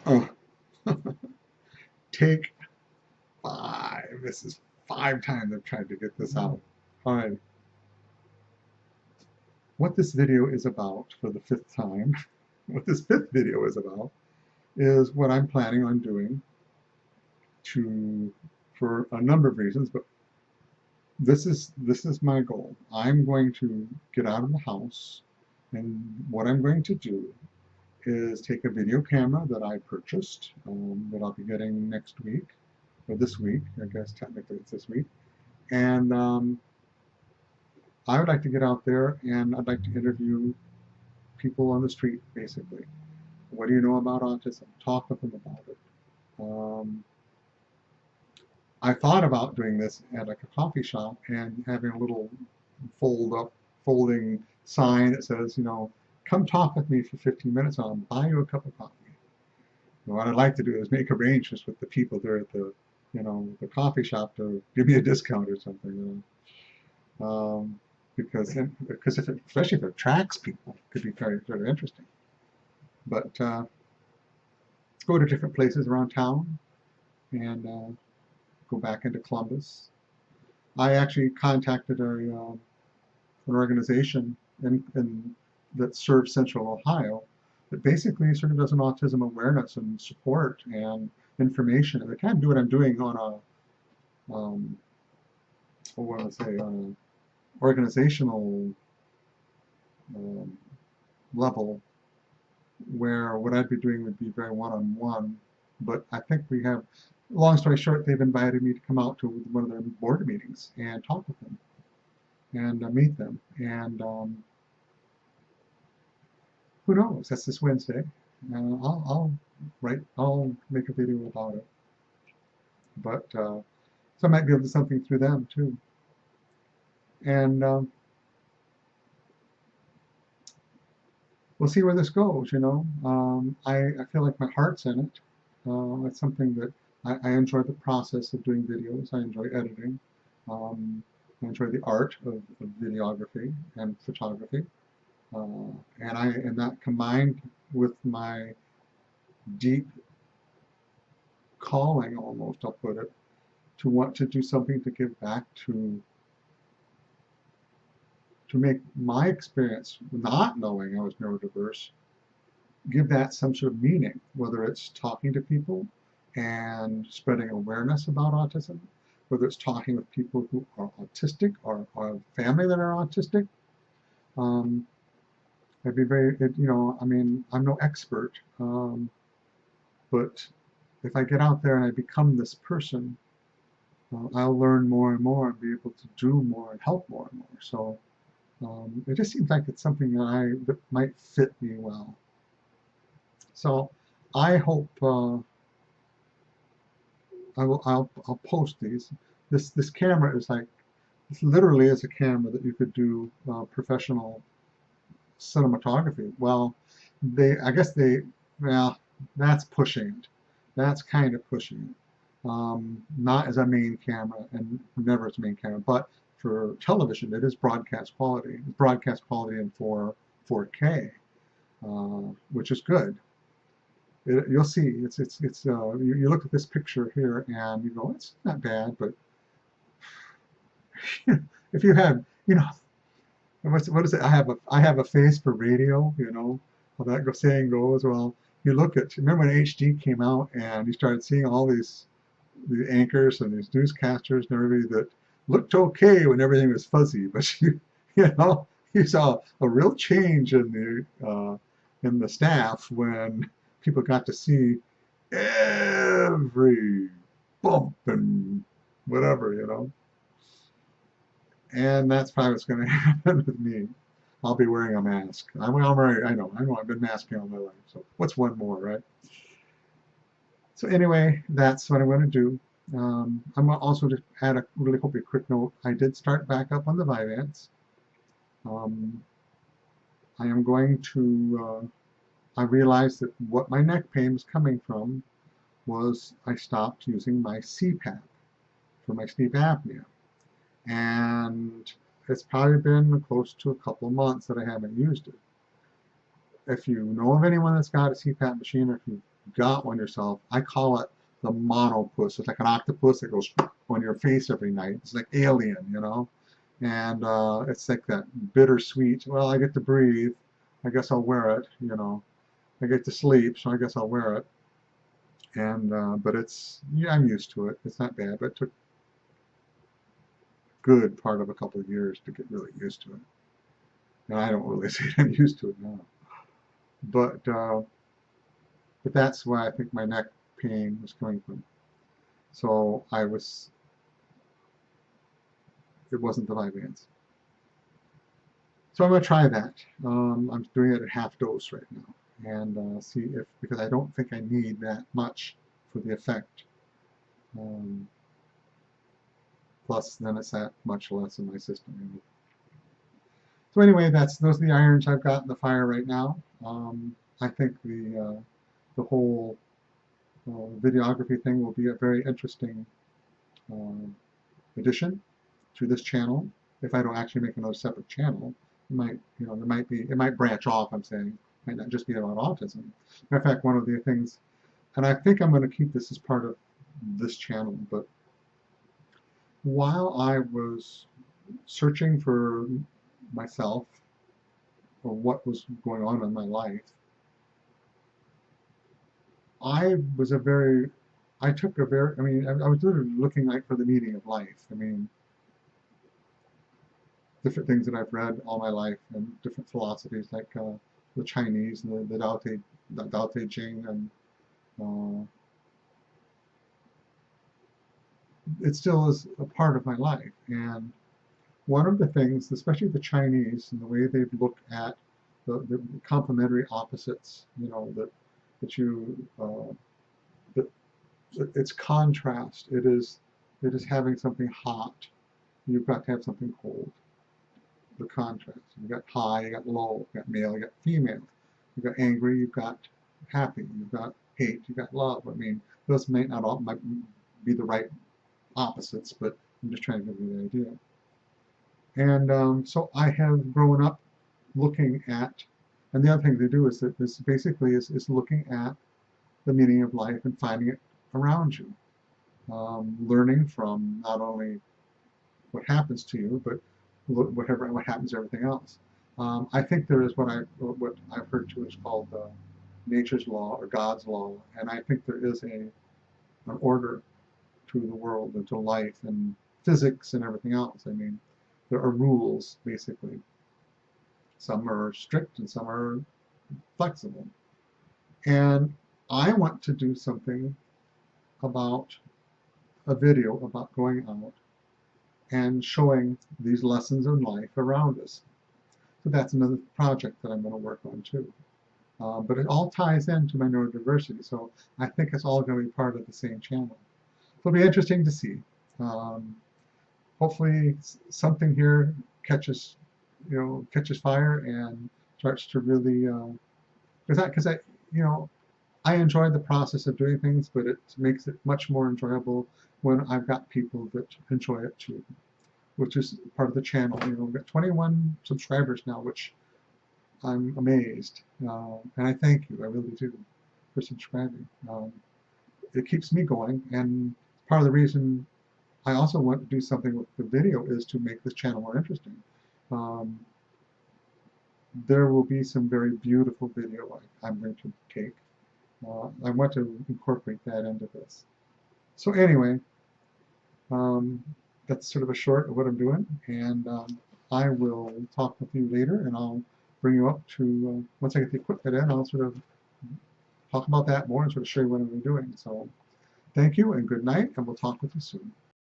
Oh, take 5. This is 5 times I've tried to get this out. All right. What this video is about for the 5th time, what this 5th video is about, is what I'm planning on doing for a number of reasons, but this is my goal. I'm going to get out of the house, and what I'm going to do is take a video camera that I purchased, that I'll be getting next week, or this week, I guess technically it's this week, and I would like to get out there and I'd like to interview people on the street, basically. What do you know about autism? Talk with them about it. Um, I thought about doing this at like a coffee shop and having a little folding sign that says, come talk with me for 15 minutes. I'll buy you a cup of coffee. And what I'd like to do is make arrangements with the people there at the coffee shop to give me a discount or something. Because if especially if it attracts people, it could be very, very interesting. But go to different places around town and go back into Columbus. I actually contacted an organization that serves Central Ohio that basically sort of does an autism awareness and support and information. And they kind of do what I'm doing on an organizational level, where what I'd be doing would be very one-on-one. But I think we have, long story short, they've invited me to come out to one of their board meetings and talk with them and meet them. And who knows? That's this Wednesday. I'll make a video about it. But so I might be able to do something through them too. And we'll see where this goes. I feel like my heart's in it. It's something that I enjoy the process of doing videos. I enjoy editing. I enjoy the art of videography and photography. And that combined with my deep calling, almost, I'll put it, to want to do something to give back to make my experience not knowing I was neurodiverse, give that some sort of meaning, whether it's talking to people and spreading awareness about autism, whether it's talking with people who are autistic or family that are autistic. I'd be I'm no expert, but if I get out there and I become this person, I'll learn more and more and be able to do more and help more and more. So it just seems like it's something that might fit me well. So I hope I'll post these. This camera is like, this literally is a camera that you could do professional cinematography. Well, well, that's pushing it. That's kind of pushing it. Not as a main camera, and never as a main camera, but for television, it is broadcast quality. It's broadcast quality in 4K, which is good. You'll see. You look at this picture here and you go, it's not bad, but if you had, what is it? I have a face for radio. How that saying goes. Well, remember when HD came out and you started seeing all these anchors and these newscasters and everybody that looked okay when everything was fuzzy, but you saw a real change in the staff when people got to see every bump and whatever. And that's probably what's going to happen with me. I'll be wearing a mask. I know, I've been masking all my life. So what's one more, right? So anyway, that's what I'm going to do. I'm also to add a really quick note. I did start back up on the Vyvanse. I am going to, I realized that what my neck pain was coming from was I stopped using my CPAP for my sleep apnea. And it's probably been close to a couple of months that I haven't used it. If you know of anyone that's got a CPAP machine, or if you've got on yourself. I call it the monopus. It's like an octopus that goes on your face every night. It's like Alien, you know? And it's like that bittersweet, well, I get to breathe, I guess I'll wear it, you know. I get to sleep, so I guess I'll wear it. And but it's, yeah, I'm used to it. It's not bad, but it took a good part of a couple of years to get really used to it. And I don't really say I'm used to it now. But that's why I think my neck pain was coming from. So it wasn't the Vyvanse. So I'm going to try that. I'm doing it at half dose right now, and see if, because I don't think I need that much for the effect. Plus, then it's that much less in my system. So anyway, those are the irons I've got in the fire right now. I think the whole videography thing will be a very interesting addition to this channel. If I don't actually make another separate channel, it might, you know, it might branch off. I'm saying, it might not just be about autism. Matter of fact, one of the things, and I think I'm going to keep this as part of this channel, but while I was searching for myself or what was going on in my life, I was I was literally looking like for the meaning of life. I mean, different things that I've read all my life and different philosophies like the Chinese and the Tao Te Ching, and it still is a part of my life. And one of the things, especially the Chinese and the way they look at the complementary opposites, you know, that it's contrast. It is having something hot. You've got to have something cold. The contrast. You've got high, you got low, you've got male, you got female. You've got angry, you've got happy, you've got hate, you've got love. I mean, those might be the right opposites, but I'm just trying to give you the idea. And so I have grown up looking at, and the other thing to do is that this basically is looking at the meaning of life and finding it around you. Learning from not only what happens to you, but what happens to everything else. I think there is what I've heard to is called nature's law or God's law, and I think there is an order to the world and to life and physics and everything else. I mean, there are rules basically. Some are strict and some are flexible. And I want to do something about a video about going out and showing these lessons in life around us. So that's another project that I'm going to work on too. But it all ties into my neurodiversity, so I think it's all going to be part of the same channel. So it'll be interesting to see. Hopefully something here catches fire and starts to really, because I enjoy the process of doing things, but it makes it much more enjoyable when I've got people that enjoy it too, which is part of the channel. You know, we've got 21 subscribers now, which I'm amazed, and I thank you, I really do, for subscribing. It keeps me going, and part of the reason I also want to do something with the video is to make this channel more interesting. There will be some very beautiful video I'm going to take. I want to incorporate that into this. So anyway, that's sort of a short of what I'm doing, and I will talk with you later, and I'll bring you up to, once I get the equipment in, I'll sort of talk about that more and sort of show you what I'm doing. So thank you and good night, and we'll talk with you soon.